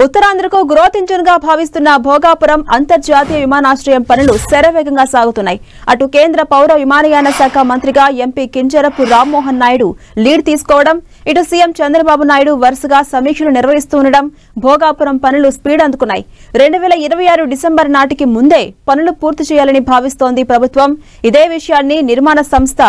ఉత్తరాంధ్రకు growth engine గా భావిస్తున్న భోగాపురం అంతర్జాతీయ విమానాశ్రయం పనులు శరవేగంగా సాగుతున్నాయి. అటు కేంద్ర పౌర విమానయాన శాఖ మంత్రిగా ఎంపీ కింజరపు రామ్మోహన్ నాయుడు లీడ్ తీసుకోవడం, ఇటు సీఎం చంద్రబాబు నాయుడు వరుసగా సమీక్షలు నిర్వహిస్తుండడం భోగాపురం పనులు స్పీడ్ అందుకున్నాయి. 2026 డిసెంబర్ నాటికి ముందే పనులు పూర్తి చేయాలని భావిస్తోంది ప్రభుత్వం. ఇదే విషయాన్ని నిర్మాణ సంస్థ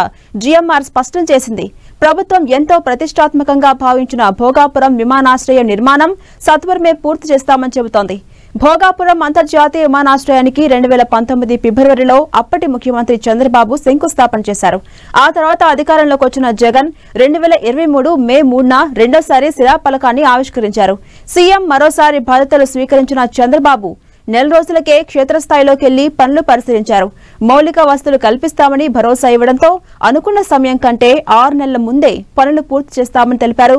జీఎంఆర్ స్పష్టం చేసింది. ప్రభుత్వం ఎంతో ప్రతిష్టాత్మకంగా భావించిన భోగాపురం విమానాశ్రయ నిర్మాణం సత్వరమే పూర్తి చేస్తామని చెబుతోంది. భోగాపురం అంతర్జాతీయ విమానాశ్రయానికి 2019 ఫిబ్రవరిలో అప్పటి ముఖ్యమంత్రి చంద్రబాబు శంకుస్థాపన చేశారు. ఆ తర్వాత అధికారంలోకి వచ్చిన జగన్ 2023 మే 3న రెండోసారి శిలాఫలకాన్ని ఆవిష్కరించారు. సీఎం మరోసారి బాధ్యతలు స్వీకరించిన చంద్రబాబు నెల రోజులకే క్షేత్రస్థాయిలోకి వెళ్లి పనులు పరిశీలించారు. మౌలిక వసతులు కల్పిస్తామని భరోసా ఇవ్వడంతో అనుకున్న సమయం కంటే 6 నెలల ముందే పనులు పూర్తి చేస్తామని తెలిపారు.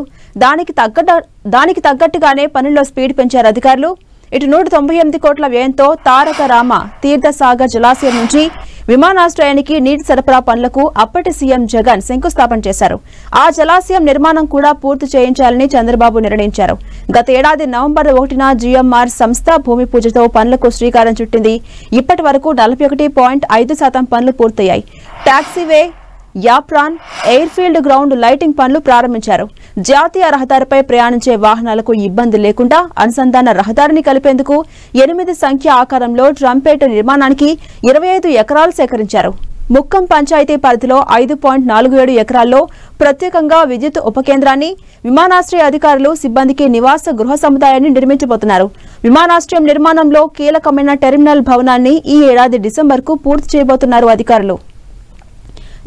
దానికి తగ్గట్టుగానే పనుల్లో స్పీడ్ పెంచారు అధికారులు. ఇటు 198 కోట్ల వ్యయంతో తారక రామ తీర్థసాగర్ జలాశయం నుంచి విమానాశ్రయానికి నీటి సరఫరా పనులకు అప్పటి సీఎం జగన్ శంకుస్థాపన చేశారు. ఆ జలాశయం నిర్మాణం కూడా పూర్తి చేయించాలని చంద్రబాబు నిర్ణయించారు. గత ఏడాది నవంబర్ 1న జీఎంఆర్ సంస్థ భూమి పూజతో పనులకు శ్రీకారం చుట్టింది. ఇప్పటి వరకు 41.5% పనులు పూర్తయ్యాయి. టాక్సీవే, యాప్రాన్, ఎయిర్ఫీల్డ్ గ్రౌండ్ లైటింగ్ పనులు ప్రారంభించారు. జాతీయ రహదారిపై ప్రయాణించే వాహనాలకు ఇబ్బంది లేకుండా అనుసంధాన రహదారిని కలిపేందుకు 8 సంఖ్య ఆకారంలో ట్రంపేట్ నిర్మాణానికి 25 ఎకరాలు సేకరించారు. ముక్కం పంచాయతీ పరిధిలో 5.47 ఎకరాల్లో ప్రత్యేకంగా విద్యుత్ ఉపకేంద్రాన్ని, విమానాశ్రయ అధికారులు సిబ్బందికి నివాస గృహ సముదాయాన్ని నిర్మించబోతున్నారు. విమానాశ్రయం నిర్మాణంలో కీలకమైన టెర్మినల్ భవనాన్ని ఈ ఏడాది డిసెంబర్కు పూర్తి చేయబోతున్నారు అధికారులు.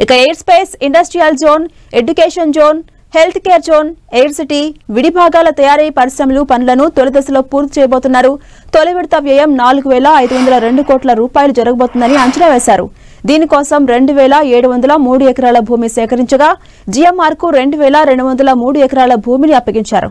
ఇక air space, industrial zone, education zone, health care zone, air city, విడిభాగాల తయారీ పరిశ్రమలు పనులను తొలి దశలో పూర్తి చేయబోతున్నారు. తొలి విడత వ్యయం 4,502 కోట్ల రూపాయలు జరగబోతుందని అంచనా వేశారు. దీనికోసం 2,703 ఎకరాల భూమి సేకరించగా జీఎంఆర్ కు 2,203 ఎకరాల భూమిని అప్పగించారు.